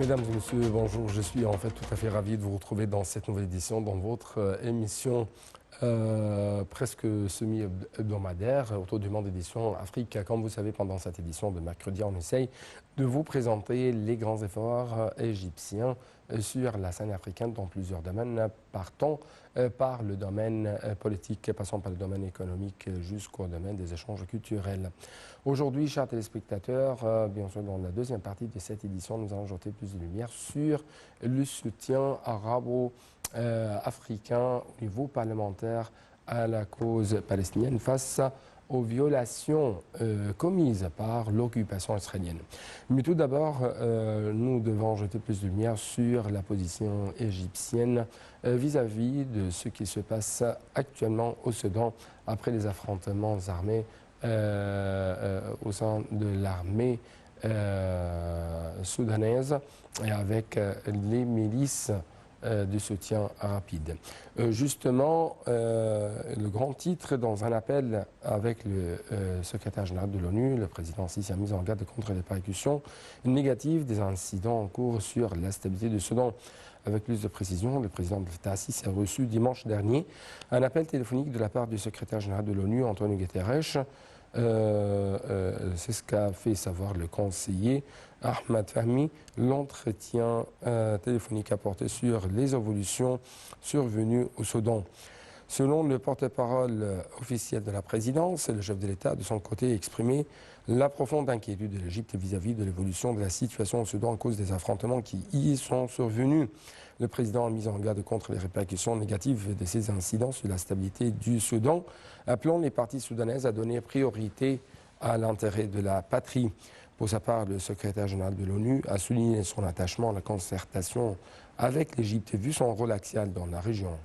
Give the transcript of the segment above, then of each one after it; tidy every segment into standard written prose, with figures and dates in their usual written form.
Mesdames et messieurs, bonjour. Je suis en fait tout à fait ravi de vous retrouver dans cette nouvelle édition, dans votre émission presque semi-hebdomadaire, Autour du monde édition Afrique. Comme vous savez, pendant cette édition de mercredi, on essaye de vous présenter les grands efforts égyptiens sur la scène africaine dans plusieurs domaines, partant par le domaine politique, passant par le domaine économique jusqu'au domaine des échanges culturels. Aujourd'hui, chers téléspectateurs, bien sûr, dans la deuxième partie de cette édition, nous allons jeter plus de lumière sur le soutien arabo-africain au niveau parlementaire à la cause palestinienne face aux violations commises par l'occupation israélienne. Mais tout d'abord, nous devons jeter plus de lumière sur la position égyptienne vis-à-vis de ce qui se passe actuellement au Soudan après les affrontements armés au sein de l'armée soudanaise et avec les milices de soutien rapide. Justement, le grand titre dans un appel avec le secrétaire général de l'ONU, le président Sisi a mis en garde contre les répercussions négatives des incidents en cours sur la stabilité du Soudan. Avec plus de précision, le président Fattah Sisi a reçu dimanche dernier un appel téléphonique de la part du secrétaire général de l'ONU, Antonio Guterres. C'est ce qu'a fait savoir le conseiller Ahmad Fahmy. L'entretien téléphonique a porté sur les évolutions survenues au Soudan. Selon le porte-parole officiel de la présidence, le chef de l'État, de son côté, a exprimé la profonde inquiétude de l'Égypte vis-à-vis de l'évolution de la situation au Soudan à cause des affrontements qui y sont survenus. Le président a mis en garde contre les répercussions négatives de ces incidents sur la stabilité du Soudan, appelant les parties soudanaises à donner priorité à l'intérêt de la patrie. Pour sa part, le secrétaire général de l'ONU a souligné son attachement à la concertation avec l'Égypte, vu son rôle axial dans la région.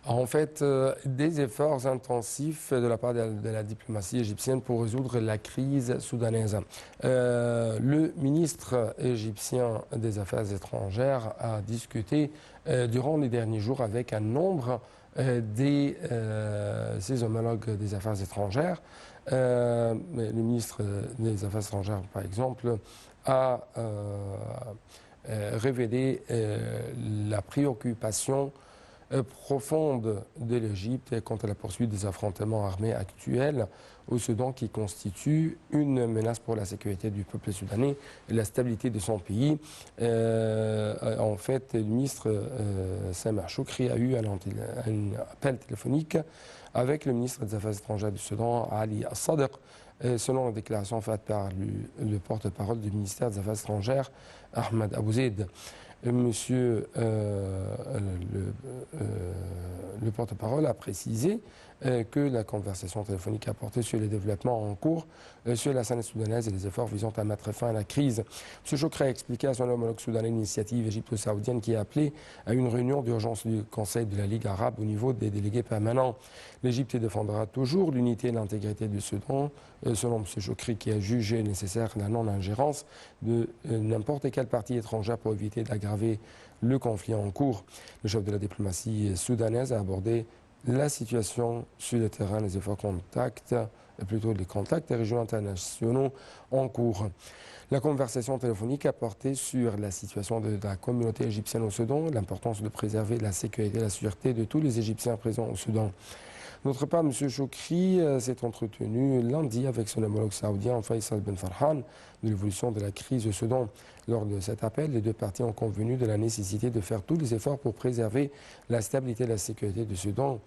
En fait, des efforts intensifs de la part de la diplomatie égyptienne pour résoudre la crise soudanaise. Le ministre égyptien des Affaires étrangères a discuté durant les derniers jours avec un nombre de ses homologues des Affaires étrangères. Le ministre des Affaires étrangères, par exemple, a révélé la préoccupation profonde de l'Égypte quant à la poursuite des affrontements armés actuels au Soudan qui constituent une menace pour la sécurité du peuple soudanais et la stabilité de son pays. En fait, le ministre Sameh Shoukry a eu un appel téléphonique avec le ministre des Affaires étrangères du Soudan, Ali Al-Sadr, selon la déclaration faite par le porte-parole du ministère des Affaires étrangères, Ahmed Abou Zeid. Monsieur le porte-parole a précisé que la conversation téléphonique a porté sur les développements en cours sur la scène soudanaise et les efforts visant à mettre fin à la crise. M. Chokri a expliqué à son homologue soudanais l'initiative égypto-saoudienne qui a appelé à une réunion d'urgence du Conseil de la Ligue arabe au niveau des délégués permanents. L'Égypte défendra toujours l'unité et l'intégrité du Soudan, selon M. Chokri, qui a jugé nécessaire la non-ingérence de n'importe quelle partie étrangère pour éviter d'aggraver le conflit en cours. Le chef de la diplomatie soudanaise a abordé la situation sur le terrain, les contacts régionaux internationaux en cours. La conversation téléphonique a porté sur la situation de la communauté égyptienne au Soudan, l'importance de préserver la sécurité et la sûreté de tous les Égyptiens présents au Soudan. D'autre part, M. Choukri s'est entretenu lundi avec son homologue saoudien Faisal Ben Farhan de l'évolution de la crise au Soudan. Lors de cet appel, les deux parties ont convenu de la nécessité de faire tous les efforts pour préserver la stabilité et la sécurité du Soudan.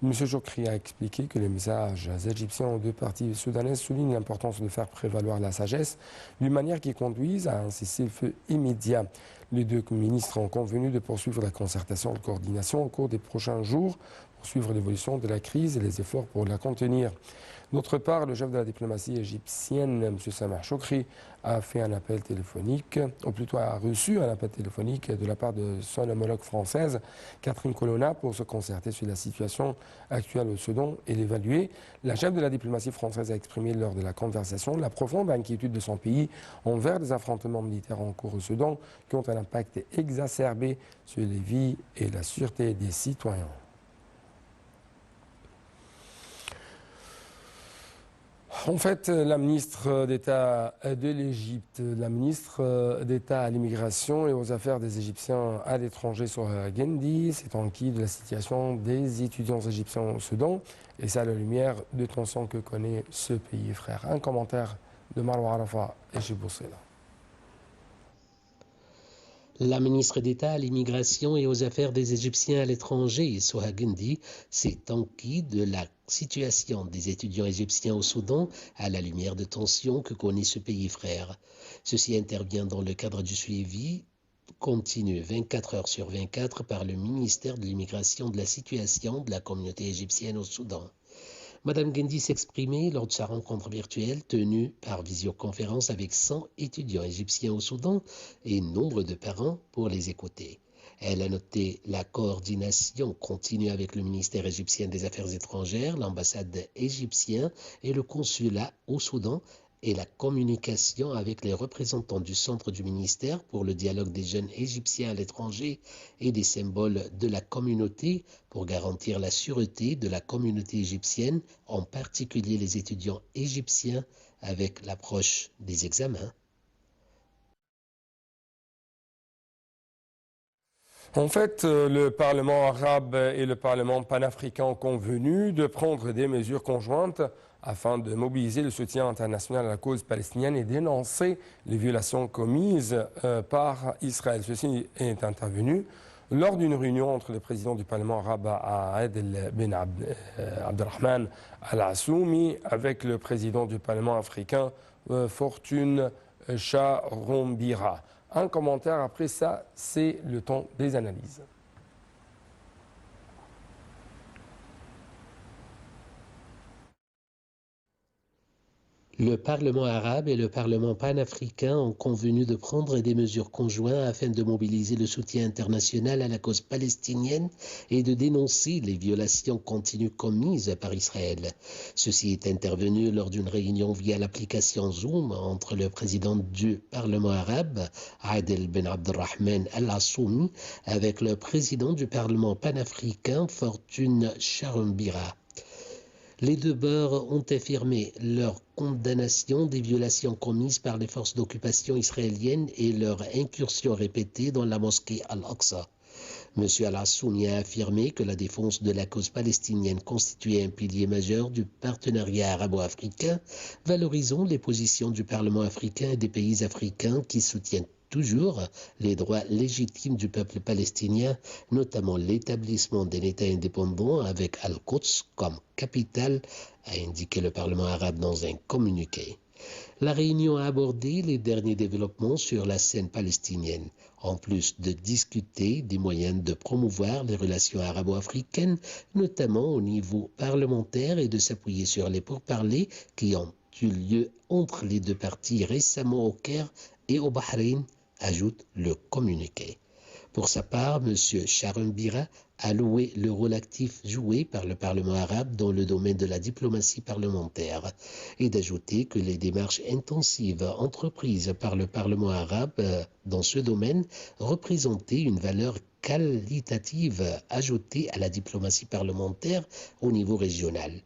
M. Choukri a expliqué que les messages égyptiens aux deux parties soudanaises soulignent l'importance de faire prévaloir la sagesse d'une manière qui conduise à un cessez-le-feu immédiat. Les deux ministres ont convenu de poursuivre la concertation et la coordination au cours des prochains jours pour suivre l'évolution de la crise et les efforts pour la contenir. D'autre part, le chef de la diplomatie égyptienne, M. Sameh Shoukry, a fait un appel téléphonique, ou plutôt a reçu un appel téléphonique de la part de son homologue française, Catherine Colonna, pour se concerter sur la situation actuelle au Soudan et l'évaluer. La chef de la diplomatie française a exprimé lors de la conversation la profonde inquiétude de son pays envers des affrontements militaires en cours au Soudan qui ont un impact exacerbé sur les vies et la sûreté des citoyens. En fait, la ministre d'État de l'Égypte, la ministre d'État à l'immigration et aux affaires des Égyptiens à l'étranger, Soha Gendi, s'est enquis de la situation des étudiants égyptiens au Soudan, et ça à la lumière de tensions que connaît ce pays frère. Un commentaire de Marwa Arafa et Chiboussela. La ministre d'État à l'immigration et aux affaires des Égyptiens à l'étranger, Soha Gendi, s'est enquis de la situation des étudiants égyptiens au Soudan à la lumière de tensions que connaît ce pays frère. Ceci intervient dans le cadre du suivi continu 24 heures sur 24 par le ministère de l'immigration de la situation de la communauté égyptienne au Soudan. Madame Gendi s'exprimait lors de sa rencontre virtuelle tenue par visioconférence avec 100 étudiants égyptiens au Soudan et nombre de parents pour les écouter. Elle a noté la coordination continue avec le ministère égyptien des Affaires étrangères, l'ambassade égyptienne et le consulat au Soudan et la communication avec les représentants du centre du ministère pour le dialogue des jeunes égyptiens à l'étranger et des symboles de la communauté pour garantir la sûreté de la communauté égyptienne, en particulier les étudiants égyptiens avec l'approche des examens. En fait, le Parlement arabe et le Parlement panafricain ont convenu de prendre des mesures conjointes afin de mobiliser le soutien international à la cause palestinienne et dénoncer les violations commises par Israël. Ceci est intervenu lors d'une réunion entre le président du Parlement arabe Adel Ben Abdelrahman Al-Assoumi avec le président du Parlement africain Fortune Charombira. Un commentaire après ça, c'est le temps des analyses. Le Parlement arabe et le Parlement panafricain ont convenu de prendre des mesures conjointes afin de mobiliser le soutien international à la cause palestinienne et de dénoncer les violations continues commises par Israël. Ceci est intervenu lors d'une réunion via l'application Zoom entre le président du Parlement arabe, Adel Ben Abdelrahman Al-Assoumi, avec le président du Parlement panafricain, Fortune Charombira. Les deux bords ont affirmé leur condamnation des violations commises par les forces d'occupation israéliennes et leur incursion répétée dans la mosquée Al-Aqsa. M. Al-Assoumi a affirmé que la défense de la cause palestinienne constituait un pilier majeur du partenariat arabo-africain, valorisant les positions du Parlement africain et des pays africains qui soutiennent toujours les droits légitimes du peuple palestinien, notamment l'établissement d'un État indépendant avec Al-Quds comme capitale, a indiqué le Parlement arabe dans un communiqué. La réunion a abordé les derniers développements sur la scène palestinienne, en plus de discuter des moyens de promouvoir les relations arabo-africaines, notamment au niveau parlementaire, et de s'appuyer sur les pourparlers qui ont eu lieu entre les deux parties récemment au Caire et au Bahreïn, ajoute le communiqué. Pour sa part, M. Charombira a loué le rôle actif joué par le Parlement arabe dans le domaine de la diplomatie parlementaire et d'ajouter que les démarches intensives entreprises par le Parlement arabe dans ce domaine représentaient une valeur qualitative ajoutée à la diplomatie parlementaire au niveau régional.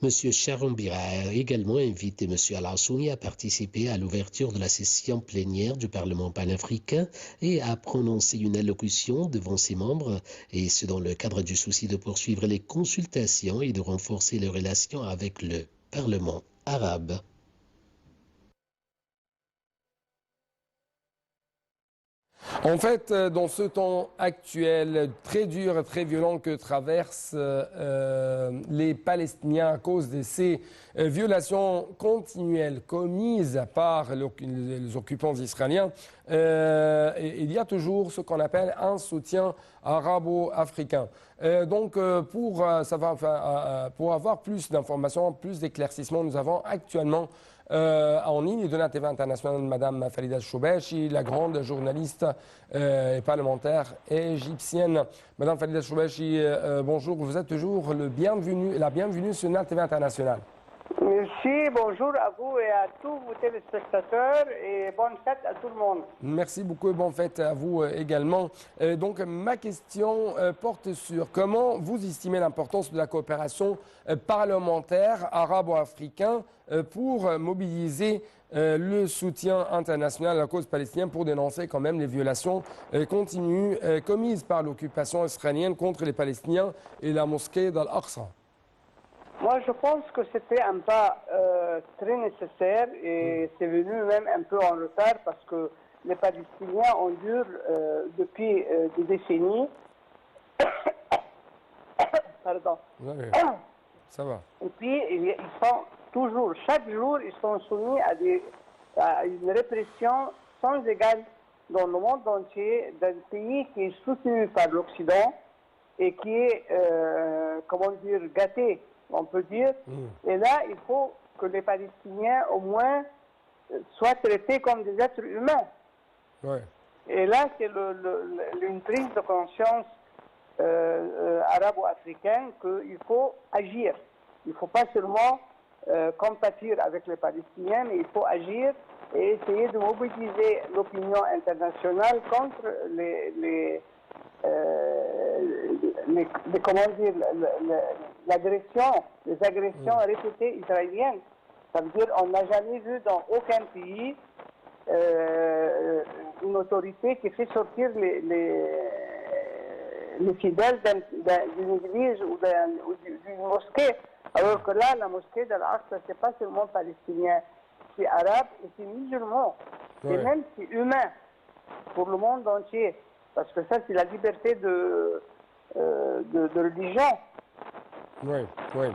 M. Charombira a également invité M. Al-Assoumi à participer à l'ouverture de la session plénière du Parlement panafricain et à prononcer une allocution devant ses membres, et ce dans le cadre du souci de poursuivre les consultations et de renforcer les relations avec le Parlement arabe. En fait, dans ce temps actuel très dur et très violent que traversent les Palestiniens à cause de ces violations continuelles commises par les occupants israéliens, il y a toujours ce qu'on appelle un soutien arabo-africain. Donc, pour avoir plus d'informations, plus d'éclaircissements, nous avons actuellement en ligne de la TV internationale Madame Farida Choubechi, la grande journaliste et parlementaire égyptienne. Madame Farida Choubechi, bonjour, vous êtes toujours la bienvenue sur la TV internationale. Merci, bonjour à vous et à tous vos téléspectateurs et bonne fête à tout le monde. Merci beaucoup et bonne fête à vous également. Donc, ma question porte sur comment vous estimez l'importance de la coopération parlementaire arabo-africaine pour mobiliser le soutien international à la cause palestinienne pour dénoncer quand même les violations continues commises par l'occupation israélienne contre les Palestiniens et la mosquée d'Al-Aqsa. Moi, je pense que c'était un pas très nécessaire et c'est venu même un peu en retard parce que les Palestiniens endurent depuis des décennies. Pardon. Ouais, ça va. Et puis, ils sont toujours, chaque jour, ils sont soumis à une répression sans égale dans le monde entier, d'un pays qui est soutenu par l'Occident et qui est, comment dire, gâté, on peut dire. Et là, il faut que les Palestiniens, au moins, soient traités comme des êtres humains. Ouais. Et là, c'est une prise de conscience arabo-africaine qu'il faut agir. Il ne faut pas seulement compatir avec les Palestiniens, mais il faut agir et essayer de mobiliser l'opinion internationale contre les agressions répétées israéliennes. Ça veut dire qu'on n'a jamais vu dans aucun pays une autorité qui fait sortir les fidèles d'une église ou d'une mosquée. Alors que là, la mosquée d'Al-Aqsa, ce n'est pas seulement palestinien, c'est arabe et c'est musulman. Et même c'est humain pour le monde entier. Parce que ça, c'est la liberté de religion. Oui, oui.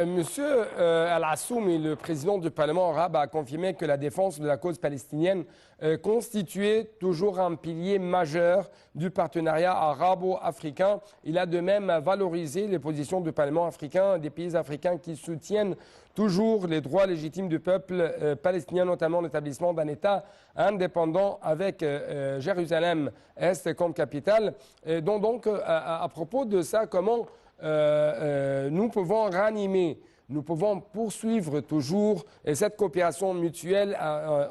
Monsieur Al-Assoumi, le président du Parlement arabe, a confirmé que la défense de la cause palestinienne constituait toujours un pilier majeur du partenariat arabo-africain. Il a de même valorisé les positions du Parlement africain, des pays africains qui soutiennent toujours les droits légitimes du peuple palestinien, notamment l'établissement d'un État indépendant avec Jérusalem-Est comme capitale. Et donc, à propos de ça, comment nous pouvons ranimer, nous pouvons poursuivre toujours cette coopération mutuelle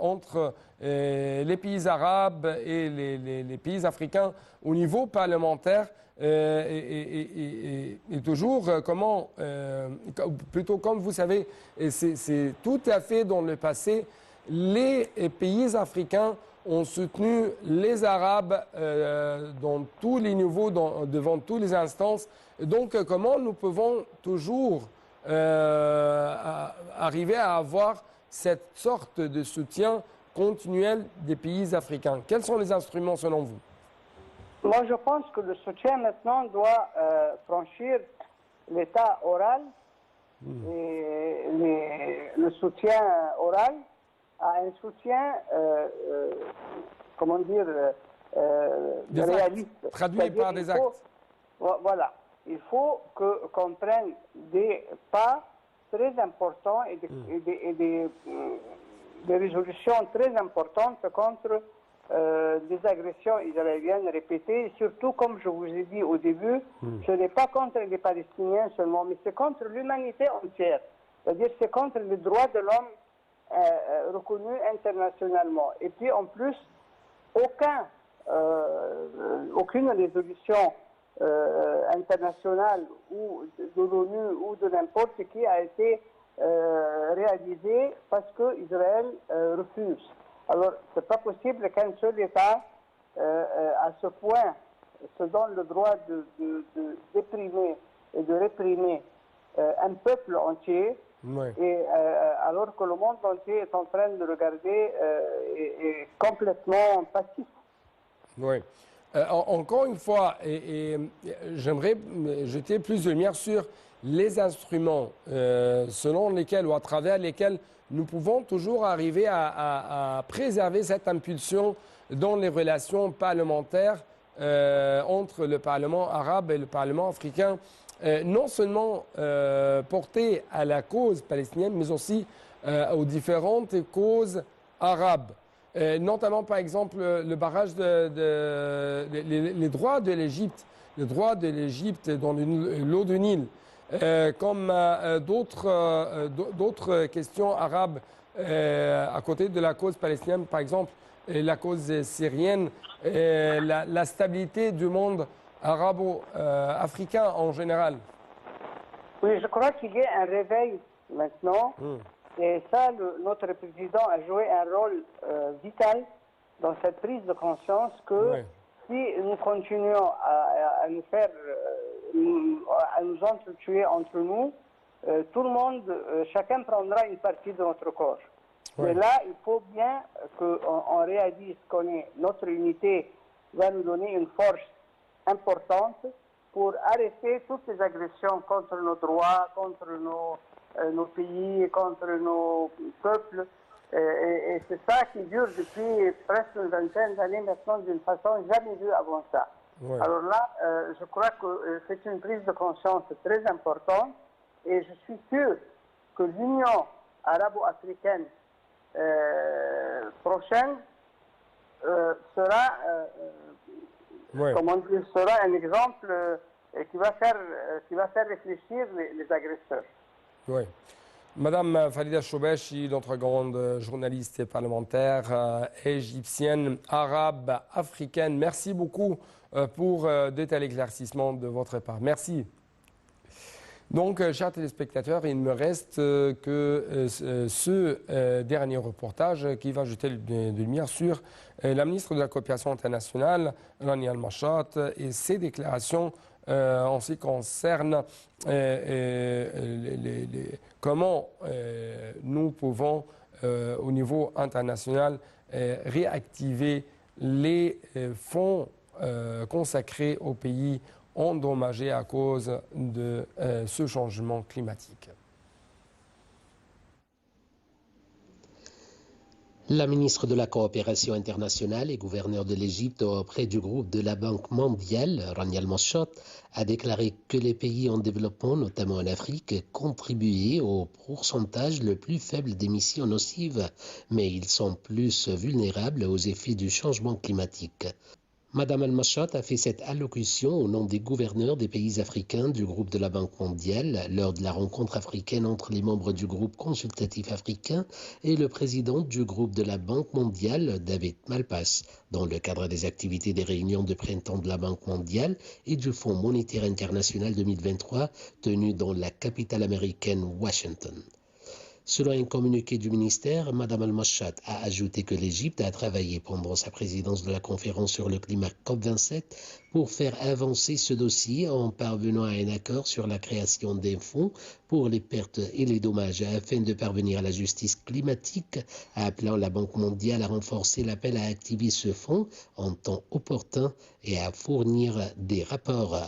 entre les pays arabes et les pays africains au niveau parlementaire et toujours comment, plutôt comme vous savez, c'est tout à fait dans le passé, les pays africains ont soutenu les Arabes dans tous les niveaux, devant toutes les instances. Donc, comment nous pouvons toujours arriver à avoir cette sorte de soutien continuel des pays africains? Quels sont les instruments selon vous? Moi, je pense que le soutien maintenant doit franchir l'état oral et le soutien oral à un soutien, comment dire, réaliste. Traduit par des actes. Voilà. Il faut qu'on prenne des pas très importants et des résolutions très importantes contre des agressions israéliennes répétées. Surtout, comme je vous ai dit au début, ce n'est pas contre les Palestiniens seulement, mais c'est contre l'humanité entière. C'est-à-dire c'est contre les droits de l'homme reconnus internationalement. Et puis en plus, aucune résolution internationale ou de l'ONU ou de n'importe qui a été réalisée parce que Israël refuse. Alors, ce n'est pas possible qu'un seul État, à ce point, se donne le droit de déprimer et de réprimer un peuple entier, et, alors que le monde entier est en train de regarder et complètement passif. Oui. Encore une fois, j'aimerais jeter plus de lumière sur les instruments selon lesquels ou à travers lesquels nous pouvons toujours arriver à préserver cette impulsion dans les relations parlementaires entre le Parlement arabe et le Parlement africain, non seulement porté à la cause palestinienne, mais aussi aux différentes causes arabes. Notamment, par exemple, le barrage les droits de l'Égypte, dans l'eau du Nil. comme d'autres questions arabes à côté de la cause palestinienne, par exemple la cause syrienne, la stabilité du monde arabo-africain en général. Oui, je crois qu'il y a un réveil maintenant. Et ça, notre président a joué un rôle vital dans cette prise de conscience que si nous continuons à nous faire, à nous entretuer entre nous, tout le monde, chacun prendra une partie de notre corps. Mais là, il faut bien qu'on réalise notre unité va nous donner une force importante pour arrêter toutes les agressions contre nos droits, contre nos pays, contre nos peuples. Et c'est ça qui dure depuis presque une vingtaine d'années maintenant d'une façon jamais vue avant ça. Alors là, je crois que c'est une prise de conscience très importante et je suis sûr que l'Union arabo-africaine prochaine sera, sera un exemple qui va faire réfléchir les agresseurs. Oui. Madame Farida Choubechi, notre grande journaliste et parlementaire égyptienne, arabe, africaine, merci beaucoup pour de tels éclaircissements de votre part. Merci. Donc, chers téléspectateurs, il ne me reste que ce dernier reportage qui va jeter de lumière sur la ministre de la Coopération internationale, Rani Al-Mashat, et ses déclarations en ce qui concerne comment nous pouvons, au niveau international, réactiver les fonds consacrés aux pays endommagés à cause de ce changement climatique. La ministre de la Coopération internationale et gouverneur de l'Égypte auprès du groupe de la Banque mondiale, Rani Al-Mashat, a déclaré que les pays en développement, notamment en Afrique, contribuaient au pourcentage le plus faible d'émissions nocives, mais ils sont plus vulnérables aux effets du changement climatique. Madame Al-Mashat a fait cette allocution au nom des gouverneurs des pays africains du groupe de la Banque mondiale lors de la rencontre africaine entre les membres du groupe consultatif africain et le président du groupe de la Banque mondiale, David Malpass, dans le cadre des activités des réunions de printemps de la Banque mondiale et du Fonds monétaire international 2023 tenues dans la capitale américaine Washington. Selon un communiqué du ministère, Mme Al-Mashat a ajouté que l'Égypte a travaillé pendant sa présidence de la conférence sur le climat COP27 pour faire avancer ce dossier en parvenant à un accord sur la création d'un fonds pour les pertes et les dommages afin de parvenir à la justice climatique, appelant la Banque mondiale à renforcer l'appel à activer ce fonds en temps opportun et à fournir des rapports